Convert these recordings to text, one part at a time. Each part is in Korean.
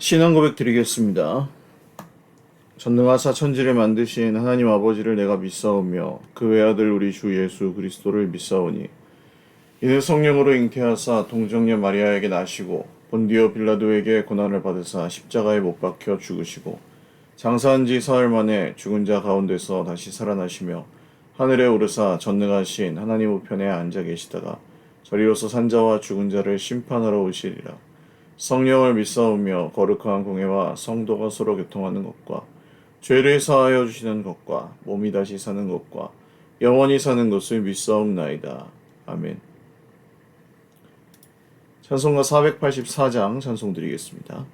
신앙 고백 드리겠습니다. 전능하사 천지를 만드신 하나님 아버지를 내가 믿사오며 그 외아들 우리 주 예수 그리스도를 믿사오니 이는 성령으로 잉태하사 동정녀 마리아에게 나시고 본디오 빌라도에게 고난을 받으사 십자가에 못 박혀 죽으시고 장사한 지 사흘 만에 죽은 자 가운데서 다시 살아나시며 하늘에 오르사 전능하신 하나님 우편에 앉아 계시다가 저리로서 산자와 죽은 자를 심판하러 오시리라. 성령을 믿사오며 거룩한 공회와 성도가 서로 교통하는 것과 죄를 사하여 주시는 것과 몸이 다시 사는 것과 영원히 사는 것을 믿사옵나이다. 아멘. 찬송가 484장 찬송 드리겠습니다.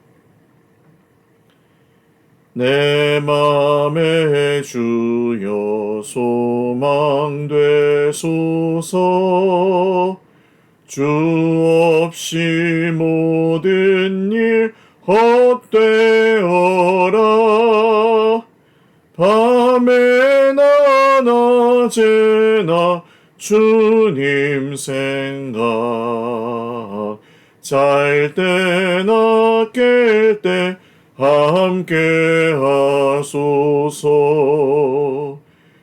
내 맘에 주여 소망되소서. 주 없이 모든 일 헛되어라. 밤에나 낮에나 주님 생각, 잘 때나 깰 때 함께 하소서.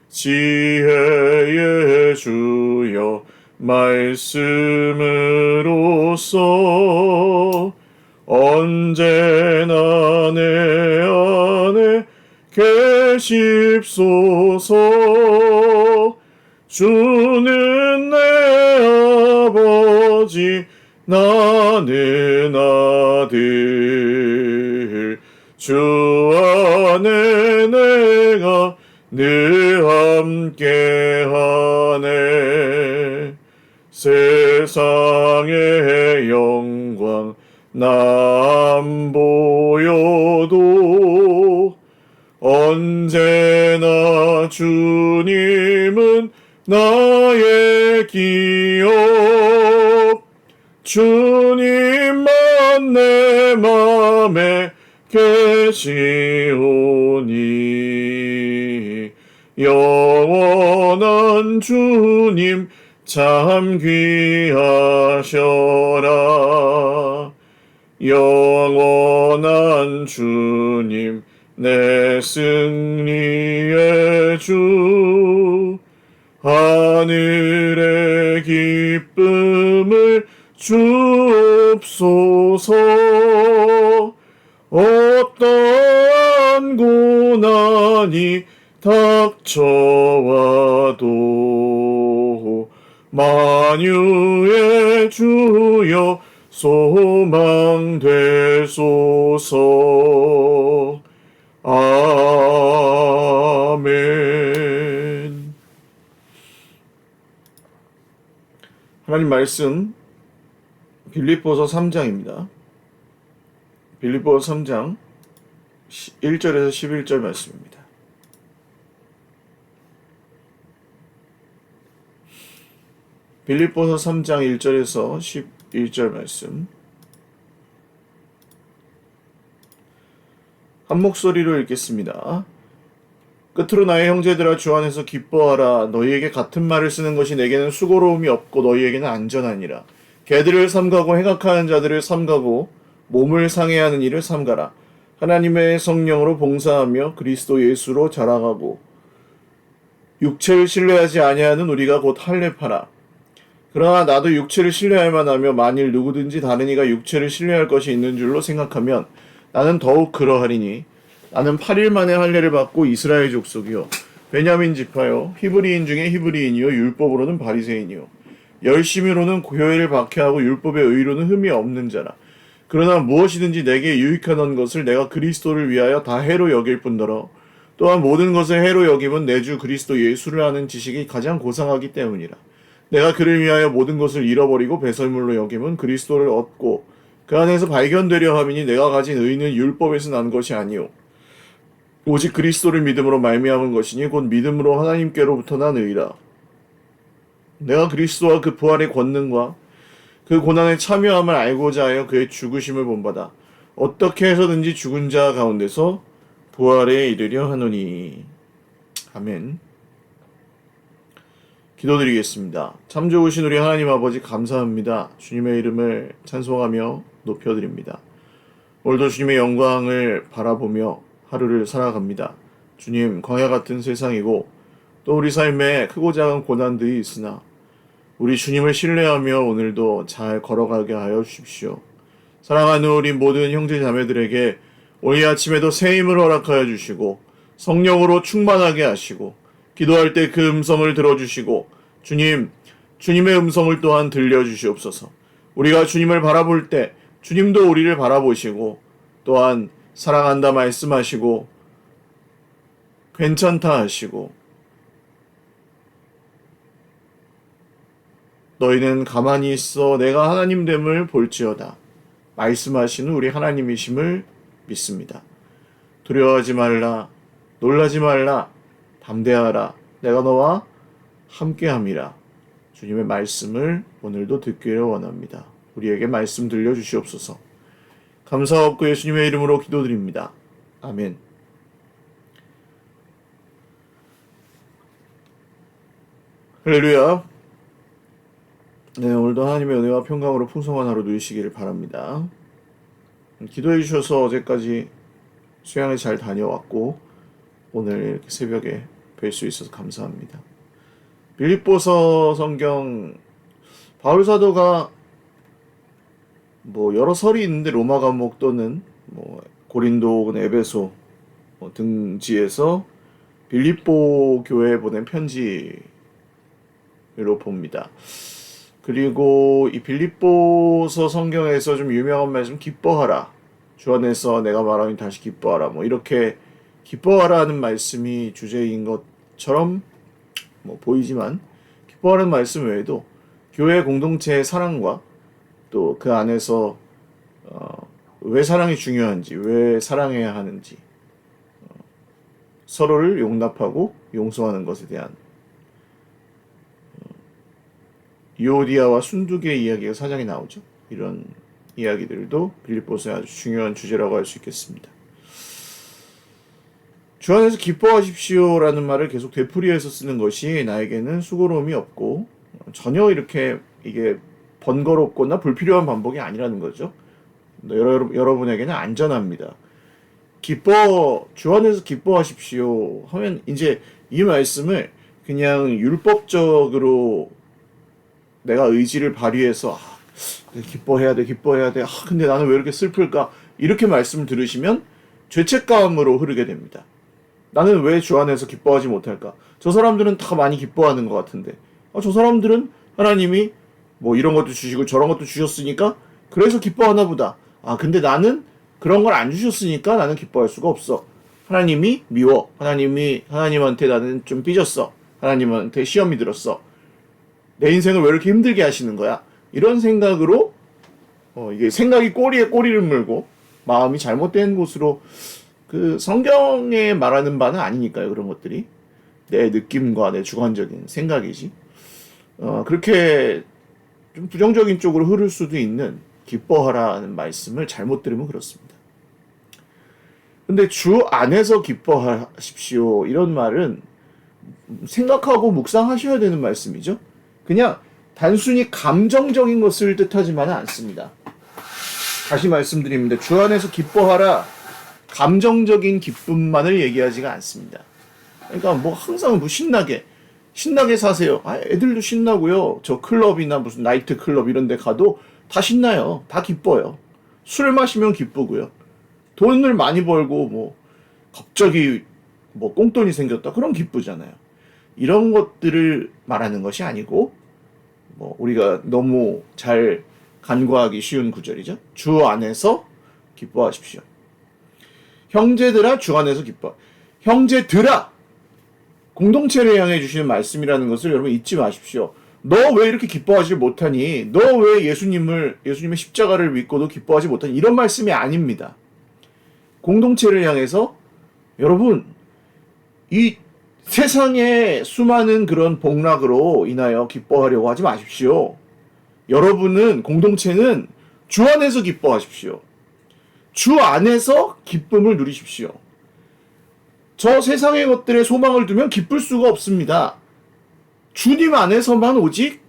지혜의 주여 말씀으로써 언제나 내 안에 계십소서. 주는 내 아버지 나는 아들, 주 안에 내가 늘 함께하네. 세상의 영광 나 안 보여도 언제나 주님은 나의 기업. 주님만 내 맘에 계시오니 영원한 주님 참 귀하셔라. 영원한 주님 내 승리의 주, 하늘의 기쁨을 주옵소서. 어떠한 고난이 닥쳐와도 만유의 주여 소망되소서. 아멘. 하나님 말씀 빌립보서 3장입니다. 빌립보서 3장 1절에서 11절 말씀입니다. 빌립보서 3장 1절에서 11절 말씀 한 목소리로 읽겠습니다. 끝으로 나의 형제들아 주 안에서 기뻐하라. 너희에게 같은 말을 쓰는 것이 내게는 수고로움이 없고 너희에게는 안전하니라. 개들을 삼가고 행악하는 자들을 삼가고 몸을 상해하는 일을 삼가라. 하나님의 성령으로 봉사하며 그리스도 예수로 자라가고 육체를 신뢰하지 아니하는 우리가 곧 할례파라. 그러나 나도 육체를 신뢰할 만하며 만일 누구든지 다른 이가 육체를 신뢰할 것이 있는 줄로 생각하면 나는 더욱 그러하리니 나는 8일 만에 할례를 받고 이스라엘 족속이요 베냐민 지파요 히브리인 중에 히브리인이요 율법으로는 바리새인이요 열심히로는 교회를 박해하고 율법의 의로는 흠이 없는 자라. 그러나 무엇이든지 내게 유익하던 것을 내가 그리스도를 위하여 다 해로 여길 뿐더러 또한 모든 것을 해로 여김은 내 주 그리스도 예수를 아는 지식이 가장 고상하기 때문이라. 내가 그를 위하여 모든 것을 잃어버리고 배설물로 여김은 그리스도를 얻고 그 안에서 발견되려 함이니 내가 가진 의는 율법에서 난 것이 아니요 오직 그리스도를 믿음으로 말미암은 것이니 곧 믿음으로 하나님께로부터 난 의라. 내가 그리스도와 그 부활의 권능과 그 고난에 참여함을 알고자 하여 그의 죽으심을 본받아 어떻게 해서든지 죽은 자 가운데서 부활에 이르려 하노니. 아멘. 기도드리겠습니다. 참 좋으신 우리 하나님 아버지 감사합니다. 주님의 이름을 찬송하며 높여드립니다. 오늘도 주님의 영광을 바라보며 하루를 살아갑니다. 주님, 광야 같은 세상이고 또 우리 삶에 크고 작은 고난들이 있으나 우리 주님을 신뢰하며 오늘도 잘 걸어가게 하여 주십시오. 사랑하는 우리 모든 형제 자매들에게 오늘 이 아침에도 새 힘을 허락하여 주시고 성령으로 충만하게 하시고 기도할 때 그 음성을 들어주시고 주님의 음성을 또한 들려주시옵소서. 우리가 주님을 바라볼 때 주님도 우리를 바라보시고 또한 사랑한다 말씀하시고 괜찮다 하시고 너희는 가만히 있어 내가 하나님됨을 볼지어다 말씀하시는 우리 하나님이심을 믿습니다. 두려워하지 말라, 놀라지 말라, 담대하라, 내가 너와 함께함이라. 주님의 말씀을 오늘도 듣기를 원합니다. 우리에게 말씀 들려주시옵소서. 감사 없고 예수님의 이름으로 기도드립니다. 아멘. 할렐루야. 네, 오늘도 하나님의 은혜와 평강으로 풍성한 하루 누리시기를 바랍니다. 기도해 주셔서 어제까지 수양을 잘 다녀왔고 오늘 이렇게 새벽에 뵐 수 있어서 감사합니다. 빌립보서 성경 바울 사도가 여러 설이 있는데 로마 감옥 또는 고린도 혹은 에베소 등지에서 빌립보 교회에 보낸 편지로 봅니다. 그리고 이 빌립보서 성경에서 좀 유명한 말씀 기뻐하라, 주 안에서 내가 말하니 다시 기뻐하라, 이렇게 기뻐하라는 말씀이 주제인 것처럼 보이지만 기뻐하라는 말씀 외에도 교회 공동체의 사랑과 또 그 안에서 왜 사랑이 중요한지, 왜 사랑해야 하는지, 서로를 용납하고 용서하는 것에 대한 유오디아와 순두기의 이야기가 4장에 나오죠. 이런 이야기들도 빌립보서의 아주 중요한 주제라고 할 수 있겠습니다. 주 안에서 기뻐하십시오라는 말을 계속 되풀이해서 쓰는 것이 나에게는 수고로움이 없고 전혀 이렇게 이게 번거롭거나 불필요한 반복이 아니라는 거죠. 여러분에게는 안전합니다. 주 안에서 기뻐하십시오 하면 이제 이 말씀을 그냥 율법적으로 내가 의지를 발휘해서 기뻐해야 돼. 근데 나는 왜 이렇게 슬플까? 이렇게 말씀을 들으시면 죄책감으로 흐르게 됩니다. 나는 왜 주 안에서 기뻐하지 못할까? 저 사람들은 다 많이 기뻐하는 것 같은데 저 사람들은 하나님이 이런 것도 주시고 저런 것도 주셨으니까 그래서 기뻐하나 보다. 근데 나는 그런 걸 안 주셨으니까 나는 기뻐할 수가 없어. 하나님이 미워. 하나님한테 나는 좀 삐졌어. 하나님한테 시험이 들었어. 내 인생을 왜 이렇게 힘들게 하시는 거야? 이런 생각으로 이게 생각이 꼬리에 꼬리를 물고 마음이 잘못된 곳으로 그 성경에 말하는 바는 아니니까요. 그런 것들이 내 느낌과 내 주관적인 생각이지. 그렇게 좀 부정적인 쪽으로 흐를 수도 있는 기뻐하라는 말씀을 잘못 들으면 그렇습니다. 근데 주 안에서 기뻐하십시오 이런 말은 생각하고 묵상하셔야 되는 말씀이죠. 그냥 단순히 감정적인 것을 뜻하지만은 않습니다. 다시 말씀드립니다. 주 안에서 기뻐하라, 감정적인 기쁨만을 얘기하지가 않습니다. 그러니까 항상 신나게 사세요. 애들도 신나고요. 저 클럽이나 무슨 나이트 클럽 이런 데 가도 다 신나요. 다 기뻐요. 술 마시면 기쁘고요. 돈을 많이 벌고 갑자기 꽁돈이 생겼다. 그럼 기쁘잖아요. 이런 것들을 말하는 것이 아니고 우리가 너무 잘 간과하기 쉬운 구절이죠. 주 안에서 기뻐하십시오. 형제들아 주 안에서 기뻐. 형제들아 공동체를 향해 주시는 말씀이라는 것을 여러분 잊지 마십시오. 너 왜 이렇게 기뻐하지 못하니? 너 왜 예수님의 십자가를 믿고도 기뻐하지 못하니? 이런 말씀이 아닙니다. 공동체를 향해서 여러분 이 세상의 수많은 그런 복락으로 인하여 기뻐하려고 하지 마십시오. 여러분은 공동체는 주 안에서 기뻐하십시오. 주 안에서 기쁨을 누리십시오. 저 세상의 것들에 소망을 두면 기쁠 수가 없습니다. 주님 안에서만 오직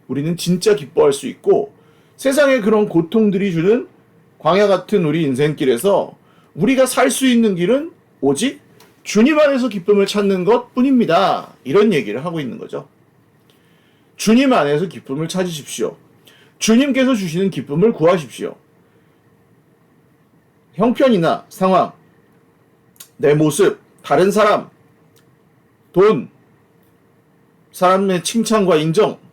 우리는 진짜 기뻐할 수 있고 세상의 그런 고통들이 주는 광야 같은 우리 인생길에서 우리가 살 수 있는 길은 오직 주님 안에서 기쁨을 찾는 것 뿐입니다. 이런 얘기를 하고 있는 거죠. 주님 안에서 기쁨을 찾으십시오. 주님께서 주시는 기쁨을 구하십시오. 형편이나 상황, 내 모습, 다른 사람, 돈, 사람의 칭찬과 인정,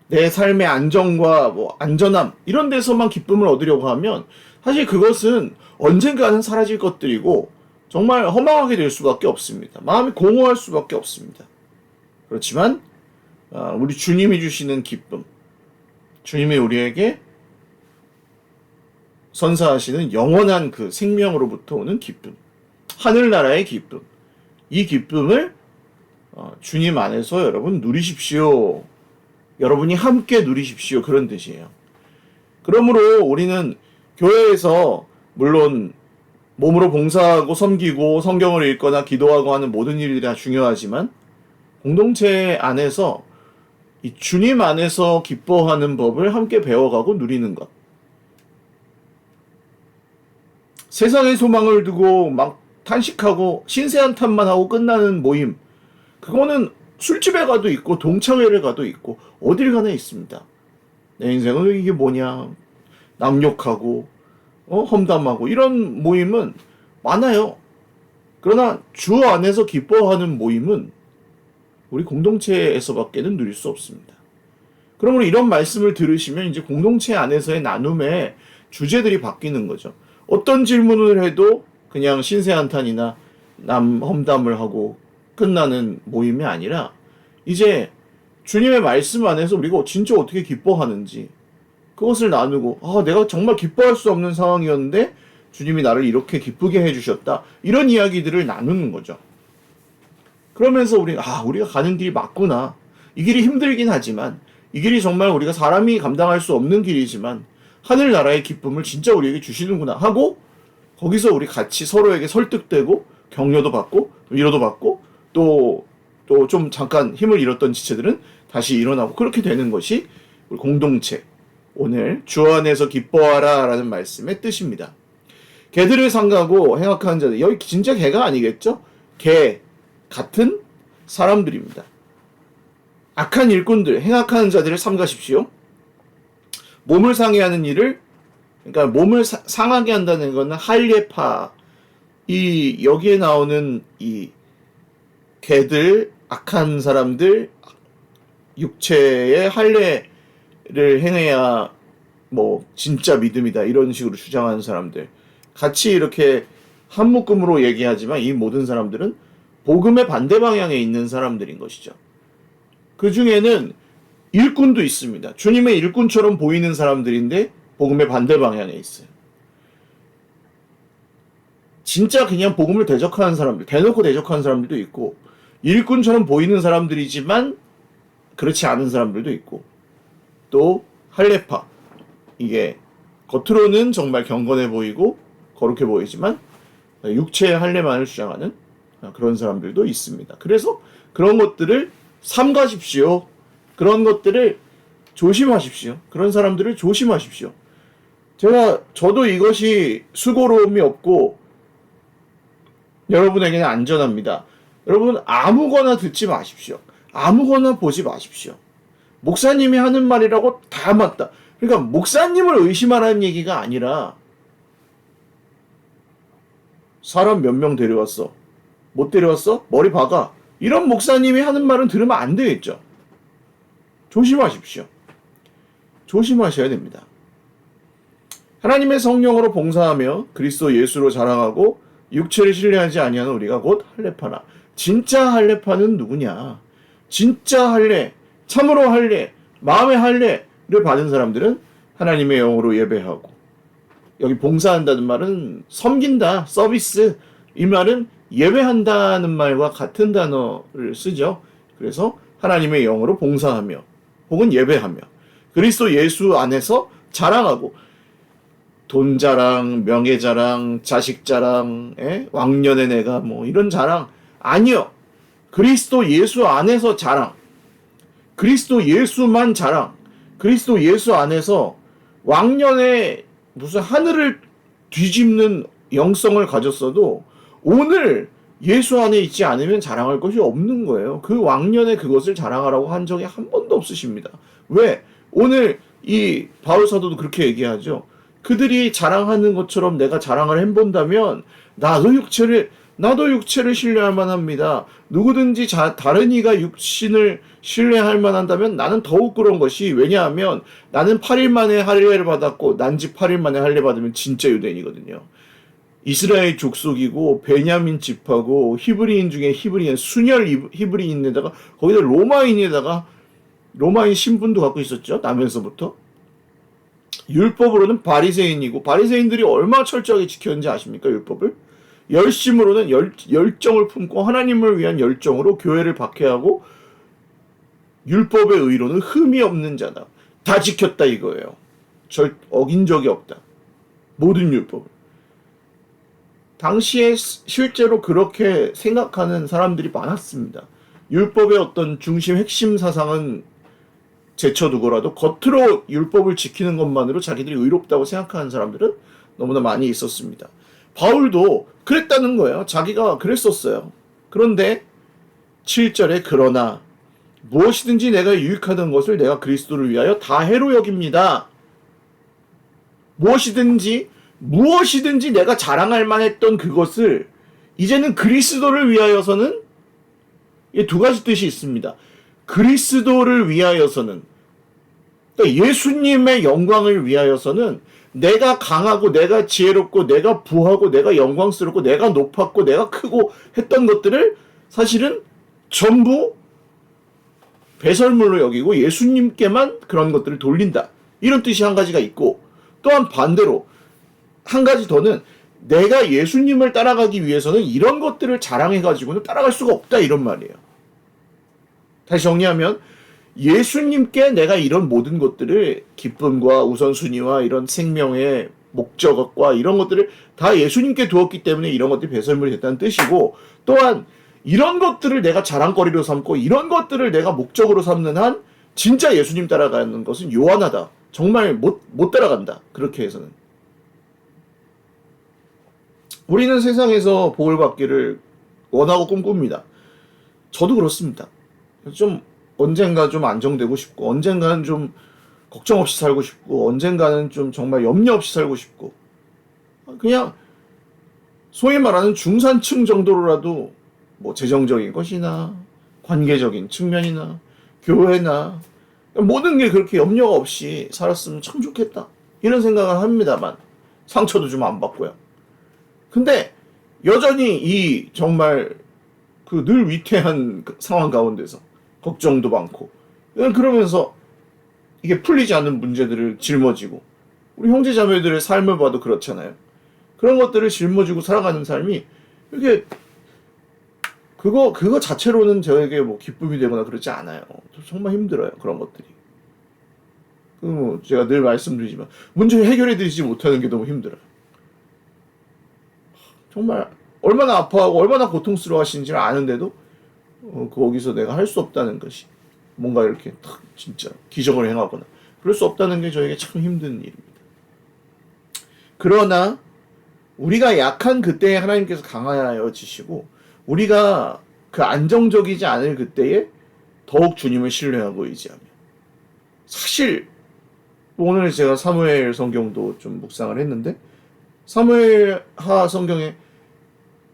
내 삶의 안정과 안전함, 이런 데서만 기쁨을 얻으려고 하면 사실 그것은 언젠가는 사라질 것들이고 정말 허망하게 될 수밖에 없습니다. 마음이 공허할 수밖에 없습니다. 그렇지만 우리 주님이 주시는 기쁨, 주님이 우리에게 선사하시는 영원한 그 생명으로부터 오는 기쁨, 하늘나라의 기쁨, 이 기쁨을 주님 안에서 여러분 누리십시오. 여러분이 함께 누리십시오. 그런 뜻이에요. 그러므로 우리는 교회에서 물론 몸으로 봉사하고 섬기고 성경을 읽거나 기도하고 하는 모든 일들이 다 중요하지만 공동체 안에서 이 주님 안에서 기뻐하는 법을 함께 배워가고 누리는 것. 세상의 소망을 두고 막 탄식하고 신세한탄만 하고 끝나는 모임, 그거는 술집에 가도 있고 동창회를 가도 있고 어딜 가나 있습니다. 내 인생은 이게 뭐냐, 남욕하고 험담하고 이런 모임은 많아요. 그러나 주 안에서 기뻐하는 모임은 우리 공동체에서밖에는 누릴 수 없습니다. 그러므로 이런 말씀을 들으시면 이제 공동체 안에서의 나눔의 주제들이 바뀌는 거죠. 어떤 질문을 해도 그냥 신세한탄이나 남 험담을 하고 끝나는 모임이 아니라 이제 주님의 말씀 안에서 우리가 진짜 어떻게 기뻐하는지 그것을 나누고, 내가 정말 기뻐할 수 없는 상황이었는데 주님이 나를 이렇게 기쁘게 해주셨다, 이런 이야기들을 나누는 거죠. 그러면서 우리가 가는 길이 맞구나, 이 길이 힘들긴 하지만 이 길이 정말 우리가 사람이 감당할 수 없는 길이지만 하늘나라의 기쁨을 진짜 우리에게 주시는구나 하고, 거기서 우리 같이 서로에게 설득되고 격려도 받고 위로도 받고 또 좀 잠깐 힘을 잃었던 지체들은 다시 일어나고, 그렇게 되는 것이 우리 공동체, 오늘 주 안에서 기뻐하라 라는 말씀의 뜻입니다. 개들을 삼가고 행악하는 자들, 여기 진짜 개가 아니겠죠? 개 같은 사람들입니다. 악한 일꾼들, 행악하는 자들을 삼가십시오. 몸을 상해하는 일을, 그러니까 몸을 상하게 한다는 것은 할례파, 여기에 나오는 이 개들, 악한 사람들, 육체의 할례를 행해야 진짜 믿음이다, 이런 식으로 주장하는 사람들, 같이 이렇게 한 묶음으로 얘기하지만 이 모든 사람들은 복음의 반대 방향에 있는 사람들인 것이죠. 그 중에는 일꾼도 있습니다. 주님의 일꾼처럼 보이는 사람들인데 복음의 반대 방향에 있어요. 진짜 그냥 복음을 대적하는 사람들, 대놓고 대적하는 사람들도 있고, 일꾼처럼 보이는 사람들이지만 그렇지 않은 사람들도 있고, 또 할례파, 이게 겉으로는 정말 경건해 보이고 거룩해 보이지만 육체의 할례만을 주장하는 그런 사람들도 있습니다. 그래서 그런 것들을 삼가십시오. 그런 것들을 조심하십시오. 그런 사람들을 조심하십시오. 저도 이것이 수고로움이 없고 여러분에게는 안전합니다. 여러분, 아무거나 듣지 마십시오. 아무거나 보지 마십시오. 목사님이 하는 말이라고 다 맞다. 그러니까 목사님을 의심하라는 얘기가 아니라, 사람 몇 명 데려왔어, 못 데려왔어? 머리 박아. 이런 목사님이 하는 말은 들으면 안 되겠죠. 조심하십시오. 조심하셔야 됩니다. 하나님의 성령으로 봉사하며 그리스도 예수로 자랑하고 육체를 신뢰하지 아니하는 우리가 곧 할례파라. 진짜 할례파는 누구냐? 진짜 할례, 참으로 할례, 마음의 할례를 받은 사람들은 하나님의 영으로 예배하고, 여기 봉사한다는 말은 섬긴다, 서비스, 이 말은 예배한다는 말과 같은 단어를 쓰죠. 그래서 하나님의 영으로 봉사하며 혹은 예배하며 그리스도 예수 안에서 자랑하고, 돈 자랑, 명예 자랑, 자식 자랑, 왕년의 내가 이런 자랑 아니요. 그리스도 예수 안에서 자랑, 그리스도 예수만 자랑, 그리스도 예수 안에서 왕년에 무슨 하늘을 뒤집는 영성을 가졌어도 오늘 예수 안에 있지 않으면 자랑할 것이 없는 거예요. 그 왕년에 그것을 자랑하라고 한 적이 한 번도 없으십니다. 왜? 오늘 이 바울 사도도 그렇게 얘기하죠. 그들이 자랑하는 것처럼 내가 자랑을 해본다면 나도 육체를 신뢰할 만합니다. 누구든지 다른 이가 육신을 신뢰할 만한다면 나는 더욱 그런 것이, 왜냐하면 나는 8일 만에 할례를 받았고 난지 8일 만에 할례 받으면 진짜 유대인이거든요. 이스라엘 족속이고 베냐민 집하고 히브리인 중에 히브리인, 순혈 히브리인에다가 거기다 로마인 신분도 갖고 있었죠. 나면서부터. 율법으로는 바리새인이고, 바리새인들이 얼마나 철저하게 지켰는지 아십니까? 율법을. 열심으로는 열정을 품고 하나님을 위한 열정으로 교회를 박해하고, 율법의 의로는 흠이 없는 자다. 다 지켰다 이거예요. 어긴 적이 없다. 모든 율법을. 당시에 실제로 그렇게 생각하는 사람들이 많았습니다. 율법의 어떤 중심 핵심 사상은 제쳐두고라도 겉으로 율법을 지키는 것만으로 자기들이 의롭다고 생각하는 사람들은 너무나 많이 있었습니다. 바울도 그랬다는 거예요. 자기가 그랬었어요. 그런데 7절에 그러나 무엇이든지 내가 유익하던 것을 내가 그리스도를 위하여 다 해로 여깁니다. 무엇이든지 내가 자랑할 만했던 그것을 이제는 그리스도를 위하여서는, 이 두 가지 뜻이 있습니다. 그리스도를 위하여서는, 그러니까 예수님의 영광을 위하여서는 내가 강하고 내가 지혜롭고 내가 부하고 내가 영광스럽고 내가 높았고 내가 크고 했던 것들을 사실은 전부 배설물로 여기고 예수님께만 그런 것들을 돌린다. 이런 뜻이 한 가지가 있고, 또한 반대로 한 가지 더는 내가 예수님을 따라가기 위해서는 이런 것들을 자랑해가지고는 따라갈 수가 없다, 이런 말이에요. 다시 정리하면 예수님께 내가 이런 모든 것들을, 기쁨과 우선순위와 이런 생명의 목적과 이런 것들을 다 예수님께 두었기 때문에 이런 것들이 배설물이 됐다는 뜻이고, 또한 이런 것들을 내가 자랑거리로 삼고 이런 것들을 내가 목적으로 삼는 한 진짜 예수님 따라가는 것은 요한하다. 정말 못 따라간다. 그렇게 해서는. 우리는 세상에서 복을 받기를 원하고 꿈꿉니다. 저도 그렇습니다. 좀 언젠가 좀 안정되고 싶고, 언젠가는 좀 걱정 없이 살고 싶고, 언젠가는 좀 정말 염려 없이 살고 싶고, 그냥 소위 말하는 중산층 정도로라도 뭐 재정적인 것이나 관계적인 측면이나 교회나 모든 게 그렇게 염려가 없이 살았으면 참 좋겠다, 이런 생각을 합니다만, 상처도 좀 안 받고요. 근데 여전히 이 정말 그 늘 위태한 상황 가운데서 걱정도 많고, 그러면서 이게 풀리지 않는 문제들을 짊어지고, 우리 형제자매들의 삶을 봐도 그렇잖아요. 그런 것들을 짊어지고 살아가는 삶이, 이게 그거 자체로는 저에게 뭐 기쁨이 되거나 그렇지 않아요. 정말 힘들어요, 그런 것들이. 제가 늘 말씀드리지만 문제를 해결해 드리지 못하는 게 너무 힘들어요. 정말 얼마나 아파하고 얼마나 고통스러워 하시는지를 아는데도 거기서 내가 할 수 없다는 것이, 뭔가 이렇게 탁 진짜 기적을 행하거나 그럴 수 없다는 게 저에게 참 힘든 일입니다. 그러나 우리가 약한 그때에 하나님께서 강하여지시고, 우리가 그 안정적이지 않을 그때에 더욱 주님을 신뢰하고 의지하며, 사실 오늘 제가 사무엘 성경도 좀 묵상을 했는데, 사무엘하 성경에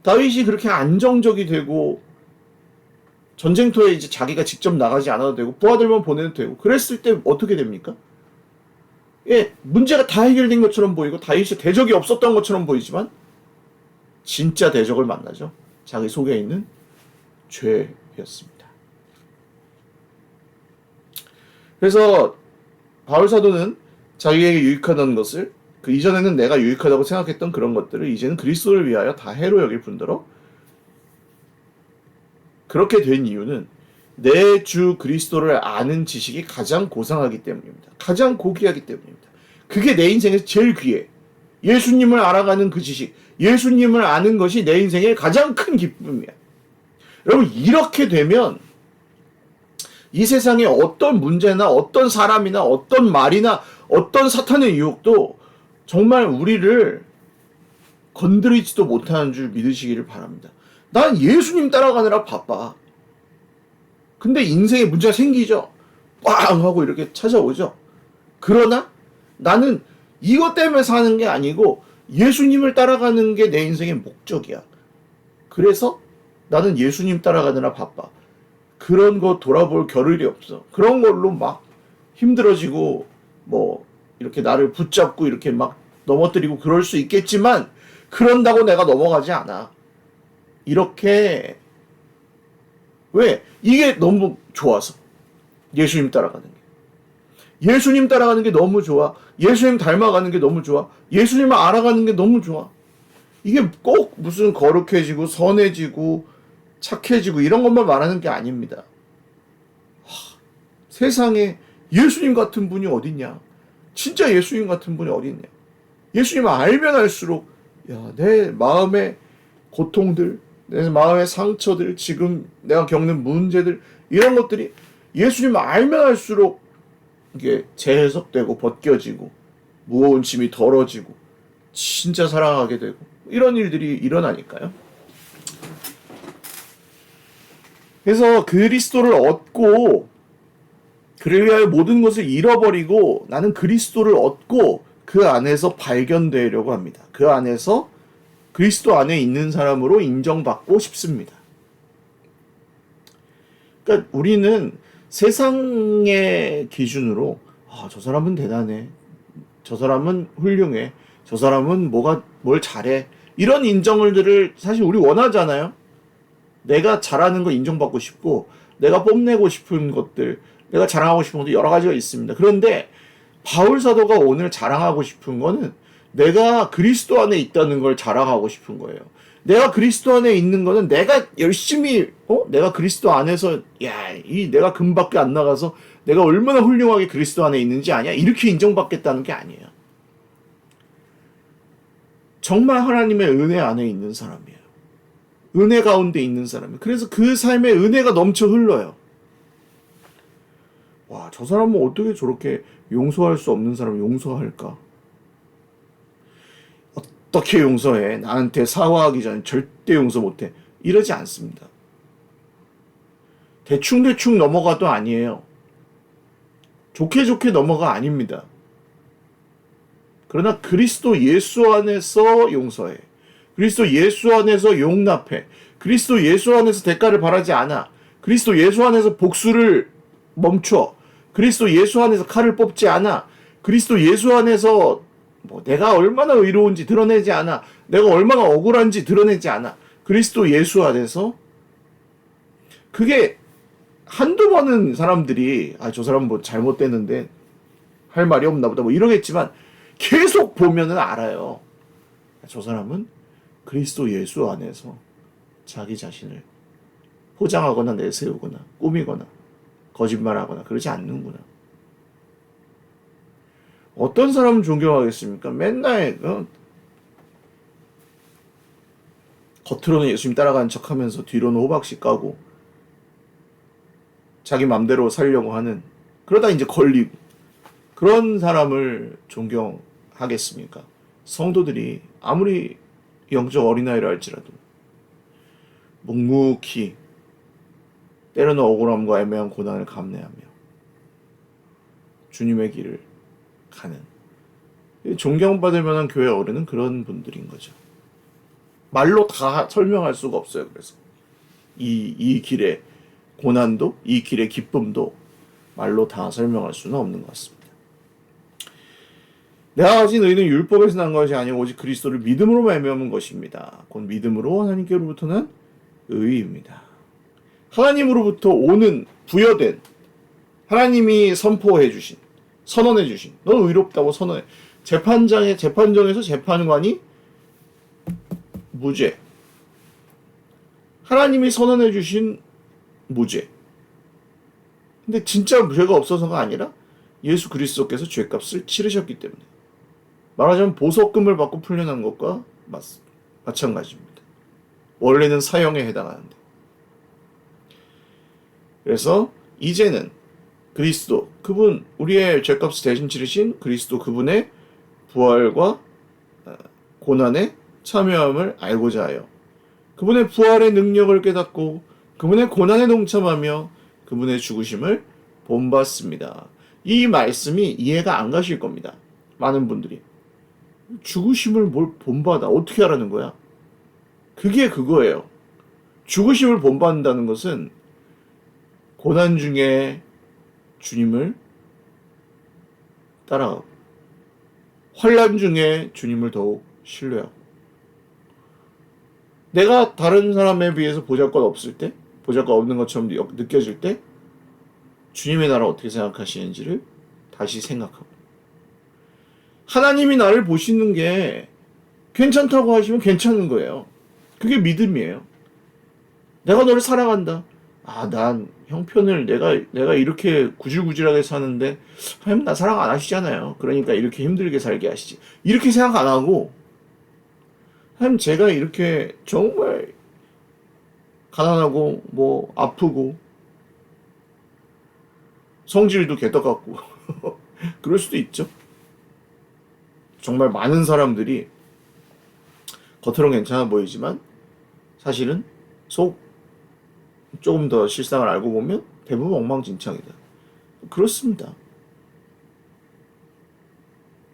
다윗이 그렇게 안정적이 되고 전쟁터에 이제 자기가 직접 나가지 않아도 되고 부하들만 보내도 되고 그랬을 때 어떻게 됩니까? 예, 문제가 다 해결된 것처럼 보이고 다윗이 대적이 없었던 것처럼 보이지만 진짜 대적을 만나죠. 자기 속에 있는 죄였습니다. 그래서 바울 사도는 자기에게 유익하던 것을, 그 이전에는 내가 유익하다고 생각했던 그런 것들을 이제는 그리스도를 위하여 다 해로 여길 뿐더러, 그렇게 된 이유는 내 주 그리스도를 아는 지식이 가장 고상하기 때문입니다. 가장 고귀하기 때문입니다. 그게 내 인생에서 제일 귀해. 예수님을 알아가는 그 지식, 예수님을 아는 것이 내 인생의 가장 큰 기쁨이야. 여러분, 이렇게 되면 이 세상에 어떤 문제나 어떤 사람이나 어떤 말이나 어떤 사탄의 유혹도 정말 우리를 건드리지도 못하는 줄 믿으시기를 바랍니다. 난 예수님 따라가느라 바빠. 근데 인생에 문제가 생기죠. 빵 하고 이렇게 찾아오죠. 그러나 나는 이것 때문에 사는 게 아니고 예수님을 따라가는 게 내 인생의 목적이야. 그래서 나는 예수님 따라가느라 바빠. 그런 거 돌아볼 겨를이 없어. 그런 걸로 막 힘들어지고 뭐 이렇게 나를 붙잡고 이렇게 막 넘어뜨리고 그럴 수 있겠지만 그런다고 내가 넘어가지 않아. 이렇게 왜? 이게 너무 좋아서 예수님 따라가는 게. 예수님 따라가는 게 너무 좋아. 예수님 닮아가는 게 너무 좋아. 예수님을 알아가는 게 너무 좋아. 이게 꼭 무슨 거룩해지고 선해지고 착해지고 이런 것만 말하는 게 아닙니다. 세상에 예수님 같은 분이 어딨냐? 진짜 예수님 같은 분이 어딨냐? 예수님을 알면 알수록 내 마음의 고통들, 내 마음의 상처들, 지금 내가 겪는 문제들 이런 것들이 예수님을 알면 알수록 이게 재해석되고 벗겨지고 무거운 짐이 덜어지고 진짜 사랑하게 되고 이런 일들이 일어나니까요. 그래서 그리스도를 얻고 그를 위하여 모든 것을 잃어버리고 나는 그리스도를 얻고 그 안에서 발견되려고 합니다. 그 안에서 그리스도 안에 있는 사람으로 인정받고 싶습니다. 그러니까 우리는 세상의 기준으로 저 사람은 대단해. 저 사람은 훌륭해. 저 사람은 뭘 잘해. 이런 인정들을 사실 우리 원하잖아요. 내가 잘하는 거 인정받고 싶고 내가 뽐내고 싶은 것들, 내가 자랑하고 싶은 것도 여러 가지가 있습니다. 그런데 바울 사도가 오늘 자랑하고 싶은 거는 내가 그리스도 안에 있다는 걸 자랑하고 싶은 거예요. 내가 그리스도 안에 있는 거는 내가 열심히 내가 그리스도 안에서 내가 금밖에 안 나가서 내가 얼마나 훌륭하게 그리스도 안에 있는지 아냐? 이렇게 인정받겠다는 게 아니에요. 정말 하나님의 은혜 안에 있는 사람이에요. 은혜 가운데 있는 사람이에요. 그래서 그 삶에 은혜가 넘쳐 흘러요. 와, 저 사람은 어떻게 저렇게 용서할 수 없는 사람을 용서할까? 어떻게 용서해? 나한테 사과하기 전에 절대 용서 못해. 이러지 않습니다. 대충대충 넘어가도 아니에요. 좋게 넘어가 아닙니다. 그러나 그리스도 예수 안에서 용서해. 그리스도 예수 안에서 용납해. 그리스도 예수 안에서 대가를 바라지 않아. 그리스도 예수 안에서 복수를 멈춰. 그리스도 예수 안에서 칼을 뽑지 않아. 그리스도 예수 안에서 내가 얼마나 의로운지 드러내지 않아. 내가 얼마나 억울한지 드러내지 않아. 그리스도 예수 안에서 그게 한두 번은 사람들이 저 사람 잘못됐는데 할 말이 없나 보다 이러겠지만 계속 보면은 알아요. 저 사람은 그리스도 예수 안에서 자기 자신을 포장하거나 내세우거나 꾸미거나 거짓말하거나 그러지 않는구나. 어떤 사람은 존경하겠습니까? 맨날 겉으로는 예수님 따라가는 척하면서 뒤로는 호박씨 까고 자기 맘대로 살려고 하는, 그러다 이제 걸리고, 그런 사람을 존경하겠습니까? 성도들이 아무리 영적 어린아이라 할지라도 묵묵히 때로는 억울함과 애매한 고난을 감내하며 주님의 길을 가는, 존경받을 만한 교회 어른은 그런 분들인 거죠. 말로 다 설명할 수가 없어요. 그래서 이 길의 고난도, 이 길의 기쁨도 말로 다 설명할 수는 없는 것 같습니다. 내가 가진 의는 율법에서 난 것이 아니고 오직 그리스도를 믿음으로 말미암은 것입니다. 곧 믿음으로 하나님께로부터 난 의입니다. 하나님으로부터 오는, 부여된, 하나님이 선포해 주신, 선언해 주신, 너 의롭다고 선언해. 재판정에서 재판관이 무죄. 하나님이 선언해 주신 무죄. 근데 진짜 죄가 없어서가 아니라 예수 그리스도께서 죄값을 치르셨기 때문에, 말하자면 보석금을 받고 풀려난 것과 마찬가지입니다. 원래는 사형에 해당하는데. 그래서 이제는 그리스도, 그분, 우리의 죄값을 대신 치르신 그리스도, 그분의 부활과 고난의 참여함을 알고자 하여 그분의 부활의 능력을 깨닫고 그분의 고난에 동참하며 그분의 죽으심을 본받습니다. 이 말씀이 이해가 안 가실 겁니다. 많은 분들이. 죽으심을 뭘 본받아? 어떻게 하라는 거야? 그게 그거예요. 죽으심을 본받는다는 것은 고난 중에 주님을 따라가고 환난 중에 주님을 더욱 신뢰하고 내가 다른 사람에 비해서 보잘것 없을 때 보잘것 없는 것처럼 느껴질 때 주님의 나라 어떻게 생각하시는지를 다시 생각하고 하나님이 나를 보시는 게 괜찮다고 하시면 괜찮은 거예요. 그게 믿음이에요. 내가 너를 사랑한다. 난 형편을 내가 이렇게 구질구질하게 사는데 하나님 나 사랑 안 하시잖아요. 그러니까 이렇게 힘들게 살게 하시지. 이렇게 생각 안 하고 하나님 제가 이렇게 정말 가난하고 뭐 아프고 성질도 개떡 같고 그럴 수도 있죠. 정말 많은 사람들이 겉으로는 괜찮아 보이지만 사실은 속 조금 더 실상을 알고 보면 대부분 엉망진창이다. 그렇습니다.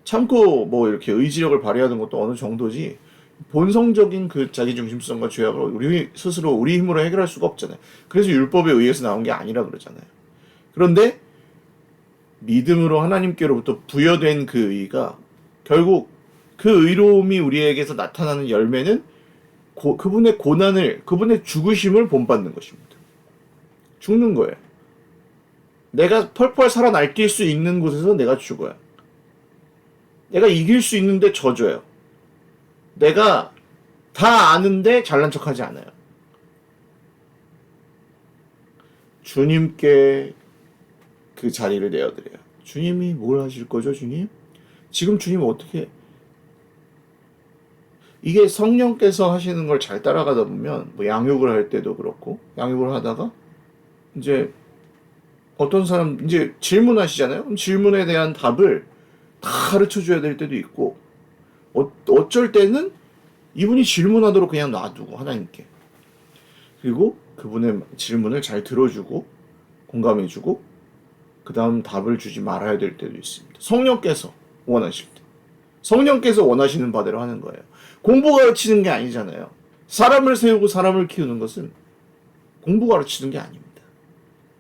참고 뭐 이렇게 의지력을 발휘하는 것도 어느 정도지 본성적인 그 자기중심성과 죄악을 우리 스스로 우리 힘으로 해결할 수가 없잖아요. 그래서 율법에 의해서 나온 게 아니라 그러잖아요. 그런데 믿음으로 하나님께로부터 부여된 그 의가 결국 그 의로움이 우리에게서 나타나는 열매는 그분의 고난을, 그분의 죽으심을 본받는 것입니다. 죽는 거예요. 내가 펄펄 살아날뛸 수 있는 곳에서 내가 죽어요. 내가 이길 수 있는데 져줘요. 내가 다 아는데 잘난 척하지 않아요. 주님께 그 자리를 내어드려요. 주님이 뭘 하실 거죠, 주님? 지금 주님 어떻게? 이게 성령께서 하시는 걸 잘 따라가다 보면 뭐 양육을 할 때도 그렇고 양육을 하다가 이제 어떤 사람 이제 질문하시잖아요. 그럼 질문에 대한 답을 다 가르쳐 줘야 될 때도 있고 어쩔 때는 이분이 질문하도록 그냥 놔두고 하나님께 그리고 그분의 질문을 잘 들어주고 공감해주고 그 다음 답을 주지 말아야 될 때도 있습니다. 성령께서 원하실 때 성령께서 원하시는 바대로 하는 거예요. 공부 가르치는 게 아니잖아요. 사람을 세우고 사람을 키우는 것은 공부 가르치는 게 아닙니다.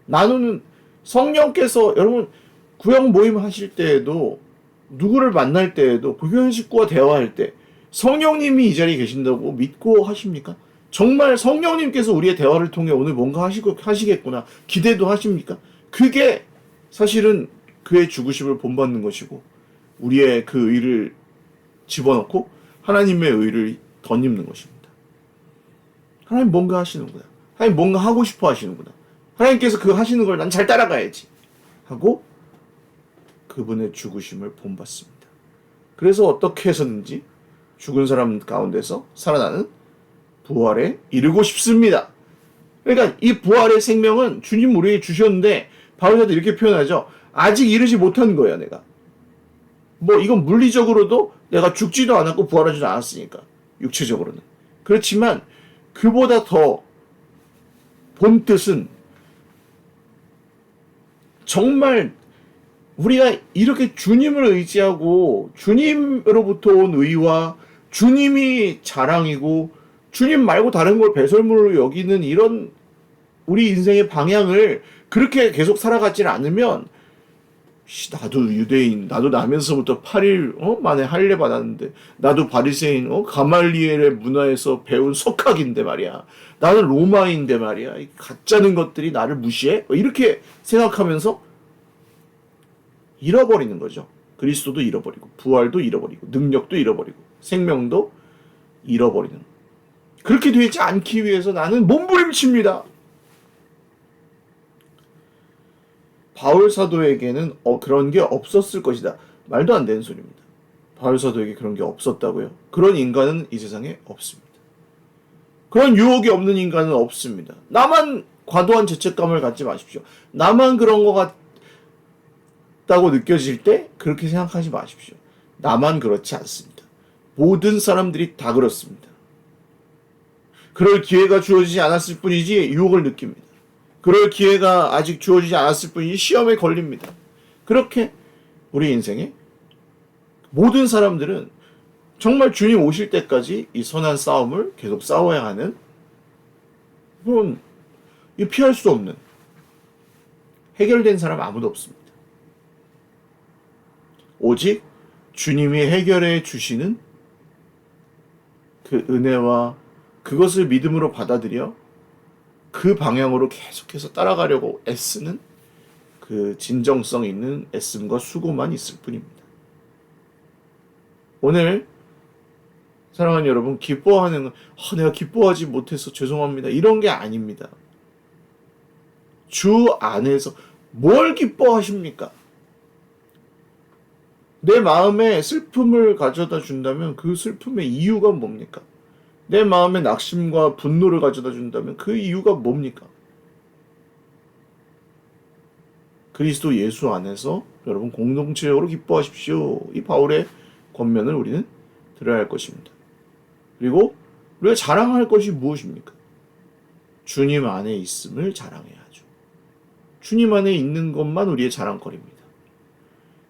나누는 성령께서 여러분 구역 모임 하실 때에도 누구를 만날 때에도 불교인 식구와 대화할 때 성령님이 이 자리에 계신다고 믿고 하십니까? 정말 성령님께서 우리의 대화를 통해 오늘 뭔가 하시겠구나 기대도 하십니까? 그게 사실은 그의 죽으심을 본받는 것이고 우리의 그 의를 집어넣고 하나님의 의를 덧입는 것입니다. 하나님 뭔가 하시는구나. 하나님 뭔가 하고 싶어 하시는구나. 하나님께서 그 하시는 걸 난 잘 따라가야지 하고 그분의 죽으심을 본받습니다. 그래서 어떻게 해서든지 죽은 사람 가운데서 살아나는 부활에 이르고 싶습니다. 그러니까 이 부활의 생명은 주님 우리에게 주셨는데 바울사도 이렇게 표현하죠. 아직 이르지 못한 거예요, 내가. 뭐 이건 물리적으로도 내가 죽지도 않았고 부활하지도 않았으니까 육체적으로는. 그렇지만 그보다 더 본 뜻은 정말 우리가 이렇게 주님을 의지하고 주님으로부터 온 의와 주님이 자랑이고 주님 말고 다른 걸 배설물로 여기는 이런 우리 인생의 방향을 그렇게 계속 살아가지 않으면 나도 유대인, 나도 나면서부터 8일 만에 할례 받았는데 나도 바리새인, 가말리엘의 문화에서 배운 석학인데 말이야. 나는 로마인데 말이야. 이 가짜는 것들이 나를 무시해? 이렇게 생각하면서 잃어버리는 거죠. 그리스도도 잃어버리고 부활도 잃어버리고 능력도 잃어버리고 생명도 잃어버리는. 그렇게 되지 않기 위해서 나는 몸부림칩니다. 바울 사도에게는 그런 게 없었을 것이다. 말도 안 되는 소리입니다. 바울 사도에게 그런 게 없었다고요? 그런 인간은 이 세상에 없습니다. 그런 유혹이 없는 인간은 없습니다. 나만 과도한 죄책감을 갖지 마십시오. 나만 그런 것 같다고 느껴질 때 그렇게 생각하지 마십시오. 나만 그렇지 않습니다. 모든 사람들이 다 그렇습니다. 그럴 기회가 주어지지 않았을 뿐이지 유혹을 느낍니다. 그럴 기회가 아직 주어지지 않았을 뿐이지 시험에 걸립니다. 그렇게 우리 인생에 모든 사람들은 정말 주님 오실 때까지 이 선한 싸움을 계속 싸워야 하는, 그건 피할 수 없는, 해결된 사람 아무도 없습니다. 오직 주님이 해결해 주시는 그 은혜와 그것을 믿음으로 받아들여 그 방향으로 계속해서 따라가려고 애쓰는 그 진정성 있는 애씀과 수고만 있을 뿐입니다. 오늘 사랑하는 여러분, 기뻐하는 내가 기뻐하지 못해서 죄송합니다, 이런 게 아닙니다. 주 안에서 뭘 기뻐하십니까? 내 마음에 슬픔을 가져다 준다면 그 슬픔의 이유가 뭡니까? 내 마음에 낙심과 분노를 가져다 준다면 그 이유가 뭡니까? 그리스도 예수 안에서 여러분 공동체적으로 기뻐하십시오. 이 바울의 권면을 우리는 들어야 할 것입니다. 그리고 우리가 자랑할 것이 무엇입니까? 주님 안에 있음을 자랑해야죠. 주님 안에 있는 것만 우리의 자랑거리입니다.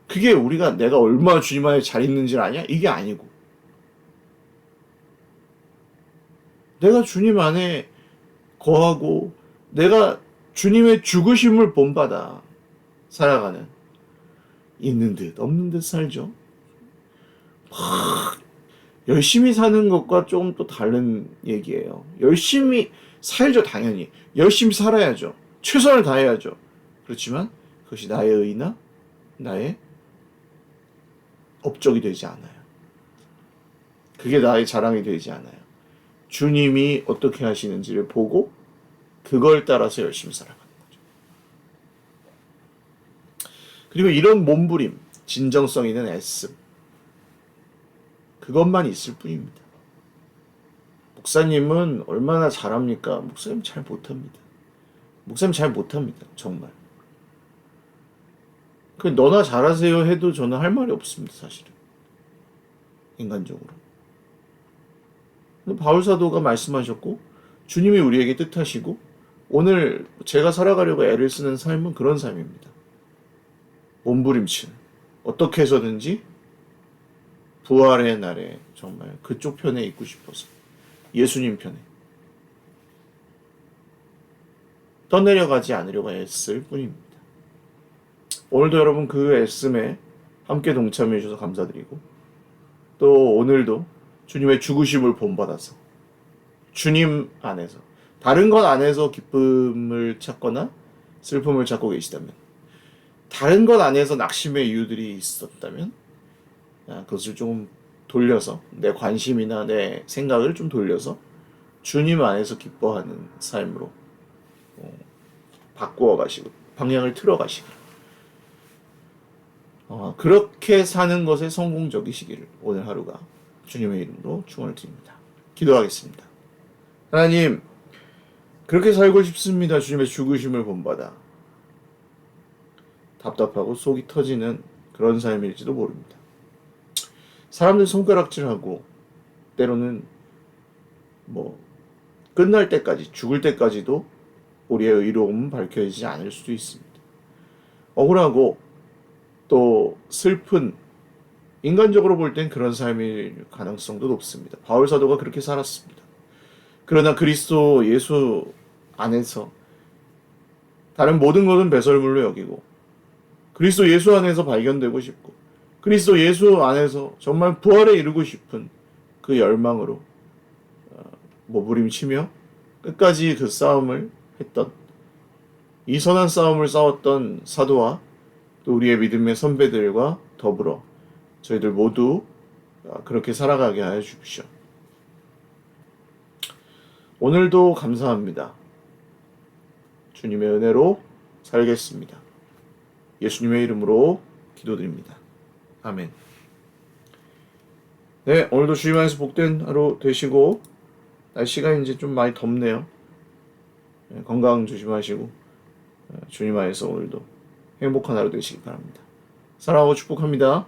그게 우리가 내가 얼마나 주님 안에 잘 있는지를 아냐? 이게 아니고, 내가 주님 안에 거하고 내가 주님의 죽으심을 본받아 살아가는, 있는 듯 없는 듯 살죠. 열심히 사는 것과 조금 또 다른 얘기예요. 열심히 살죠, 당연히. 열심히 살아야죠. 최선을 다해야죠. 그렇지만 그것이 나의 의나 나의 업적이 되지 않아요. 그게 나의 자랑이 되지 않아요. 주님이 어떻게 하시는지를 보고 그걸 따라서 열심히 살아가는 거죠. 그리고 이런 몸부림, 진정성 있는 애씀, 그것만 있을 뿐입니다. 목사님은 얼마나 잘합니까? 목사님 잘 못합니다. 목사님 잘 못합니다. 정말. 너나 잘하세요 해도 저는 할 말이 없습니다. 사실은. 인간적으로. 바울 사도가 말씀하셨고, 주님이 우리에게 뜻하시고, 오늘 제가 살아가려고 애를 쓰는 삶은 그런 삶입니다. 몸부림치는, 어떻게 해서든지 부활의 날에 정말 그쪽 편에 있고 싶어서, 예수님 편에 떠내려가지 않으려고 애쓸 뿐입니다. 오늘도 여러분 그 애씀에 함께 동참해 주셔서 감사드리고, 또 오늘도 주님의 죽으심을 본받아서 주님 안에서, 다른 것 안에서 기쁨을 찾거나 슬픔을 찾고 계시다면, 다른 것 안에서 낙심의 이유들이 있었다면 그것을 좀 돌려서, 내 관심이나 내 생각을 좀 돌려서 주님 안에서 기뻐하는 삶으로 바꾸어 가시고 방향을 틀어 가시고, 그렇게 사는 것에 성공적이시기를 오늘 하루가 주님의 이름으로 축원을 드립니다. 기도하겠습니다. 하나님, 그렇게 살고 싶습니다. 주님의 죽으심을 본받아. 답답하고 속이 터지는 그런 삶일지도 모릅니다. 사람들 손가락질하고 때로는 끝날 때까지, 죽을 때까지도 우리의 의로움은 밝혀지지 않을 수도 있습니다. 억울하고 또 슬픈, 인간적으로 볼 땐 그런 삶일 가능성도 높습니다. 바울 사도가 그렇게 살았습니다. 그러나 그리스도 예수 안에서 다른 모든 것은 배설물로 여기고, 그리스도 예수 안에서 발견되고 싶고, 그리스도 예수 안에서 정말 부활에 이르고 싶은 그 열망으로 몸부림치며 끝까지 그 싸움을 했던, 이 선한 싸움을 싸웠던 사도와 또 우리의 믿음의 선배들과 더불어 저희들 모두 그렇게 살아가게 하여 주십시오. 오늘도 감사합니다. 주님의 은혜로 살겠습니다. 예수님의 이름으로 기도드립니다. 아멘. 네, 오늘도 주님 안에서 복된 하루 되시고, 날씨가 이제 좀 많이 덥네요. 건강 조심하시고 주님 안에서 오늘도 행복한 하루 되시기 바랍니다. 사랑하고 축복합니다.